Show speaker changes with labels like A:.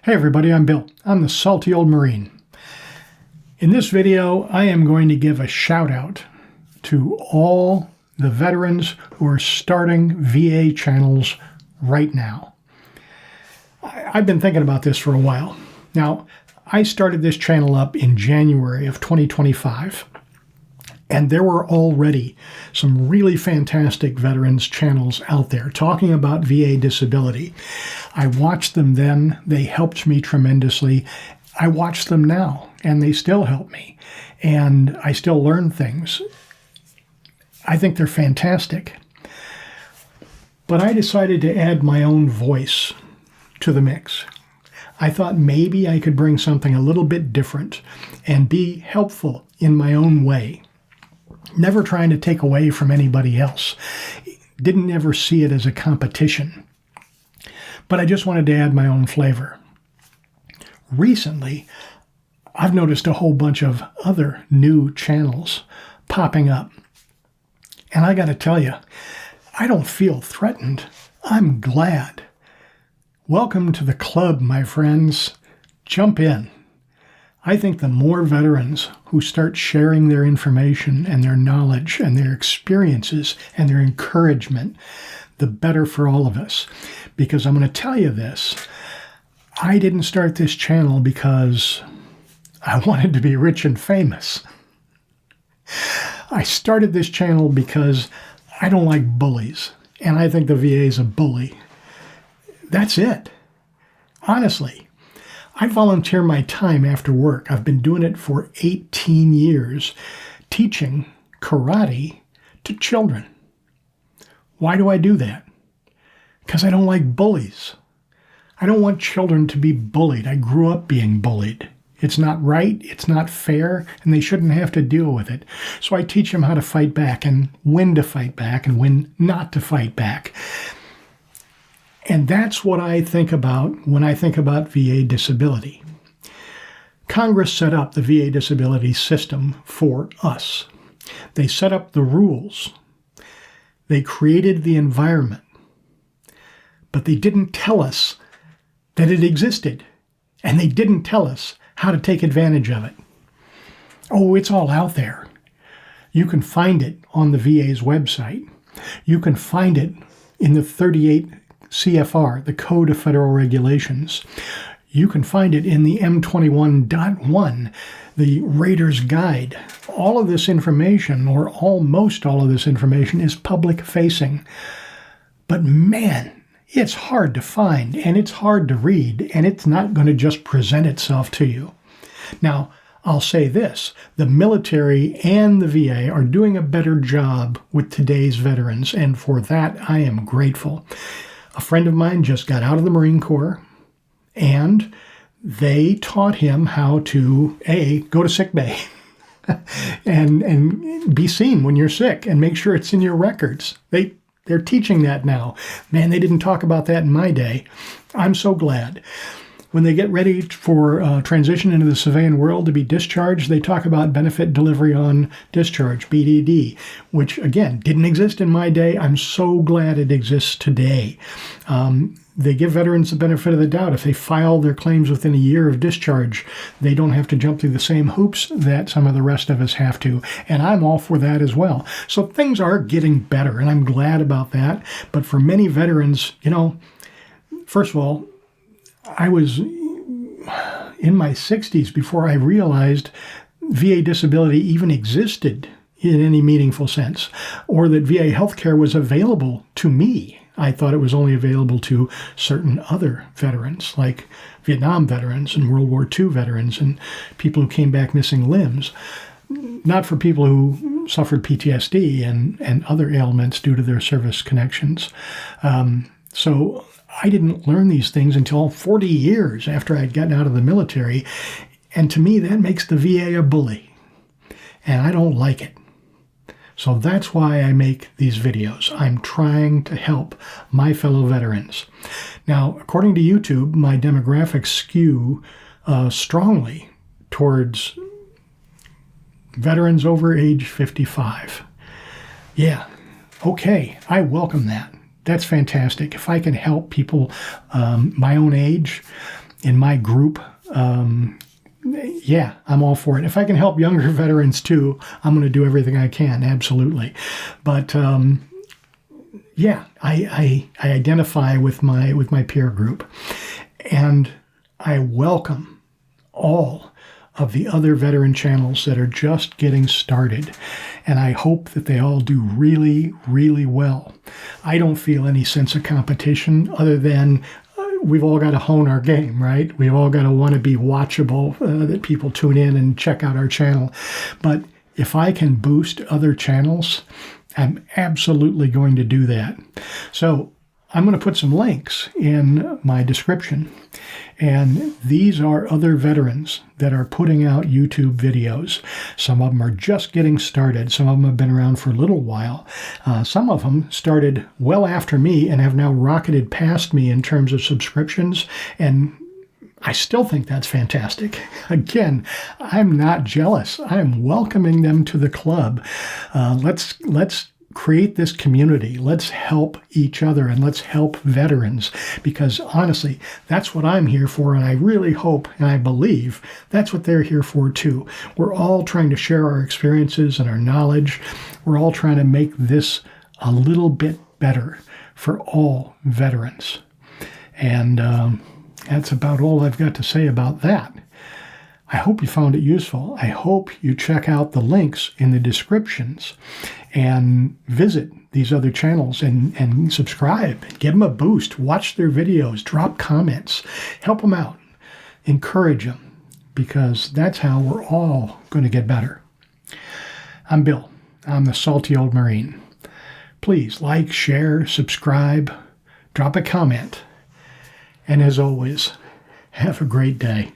A: Hey everybody, I'm Bill. I'm the salty old Marine. In this video, I am going to give a shout out to all the veterans who are starting VA channels right now. I've been thinking about this for a while. Now, I started this channel up in January of 2025, and there were already some really fantastic veterans channels out there talking about VA disability. I watched them then. They helped me tremendously. I watch them now, and they still help me. And I still learn things. I think they're fantastic. But I decided to add my own voice to the mix. I thought maybe I could bring something a little bit different and be helpful in my own way. Never trying to take away from anybody else. Didn't ever see it as a competition. But I just wanted to add my own flavor. Recently, I've noticed a whole bunch of other new channels popping up. And I got to tell you, I don't feel threatened. I'm glad. Welcome to the club, my friends. Jump in. I think the more veterans who start sharing their information and their knowledge and their experiences and their encouragement, the better for all of us. Because I'm going to tell you this, I didn't start this channel because I wanted to be rich and famous. I started this channel because I don't like bullies, and I think the VA is a bully. That's it. Honestly. I volunteer my time after work. I've been doing it for 18 years, teaching karate to children. Why do I do that? Because I don't like bullies. I don't want children to be bullied. I grew up being bullied. It's not right, it's not fair, and they shouldn't have to deal with it. So I teach them how to fight back and when to fight back and when not to fight back. And that's what I think about when I think about VA disability. Congress set up the VA disability system for us. They set up the rules. They created the environment. But they didn't tell us that it existed. And they didn't tell us how to take advantage of it. Oh, it's all out there. You can find it on the VA's website. You can find it in the 38 CFR, the Code of Federal Regulations. You can find it in the M21.1, the Rater's Guide. All of this information, or almost all of this information, is public facing. But man, it's hard to find, and it's hard to read, and it's not going to just present itself to you. Now, I'll say this, the military and the VA are doing a better job with today's veterans, and for that I am grateful. A friend of mine just got out of the Marine Corps, and they taught him how to, go to sick bay and be seen when you're sick and make sure it's in your records. They're teaching that now. Man, they didn't talk about that in my day. I'm so glad. When they get ready for transition into the civilian world to be discharged, they talk about benefit delivery on discharge, BDD, which, again, didn't exist in my day. I'm so glad it exists today. They give veterans the benefit of the doubt. If they file their claims within a year of discharge, they don't have to jump through the same hoops that some of the rest of us have to. And I'm all for that as well. So things are getting better, and I'm glad about that. But for many veterans, first of all, I was in my 60s before I realized VA disability even existed in any meaningful sense, or that VA healthcare was available to me. I thought it was only available to certain other veterans, like Vietnam veterans and World War II veterans and people who came back missing limbs, not for people who suffered PTSD and other ailments due to their service connections. So I didn't learn these things until 40 years after I'd gotten out of the military. And to me, that makes the VA a bully. And I don't like it. So that's why I make these videos. I'm trying to help my fellow veterans. Now, according to YouTube, my demographics skew strongly towards veterans over age 55. Yeah, okay, I welcome that. That's fantastic. If I can help people my own age, in my group, yeah, I'm all for it. If I can help younger veterans too, I'm going to do everything I can, absolutely. But yeah, I identify with my peer group, and I welcome all of the other veteran channels that are just getting started. And I hope that they all do really, really well. I don't feel any sense of competition other than we've all got to hone our game, right? We've all got to want to be watchable, that people tune in and check out our channel. But if I can boost other channels, I'm absolutely going to do that. So I'm going to put some links in my description. And these are other veterans that are putting out YouTube videos. Some of them are just getting started. Some of them have been around for a little while. Some of them started well after me and have now rocketed past me in terms of subscriptions. And I still think that's fantastic. Again, I'm not jealous. I'm welcoming them to the club. Let's create this community. Let's help each other and let's help veterans, because honestly, that's what I'm here for, and I really hope and I believe that's what they're here for too. We're all trying to share our experiences and our knowledge. We're all trying to make this a little bit better for all veterans. And that's about all I've got to say about that. I hope you found it useful. I hope you check out the links in the descriptions and visit these other channels and subscribe. Give them a boost. Watch their videos. Drop comments. Help them out. Encourage them, because that's how we're all going to get better. I'm Bill. I'm the Salty Old Marine. Please like, share, subscribe, drop a comment. And as always, have a great day.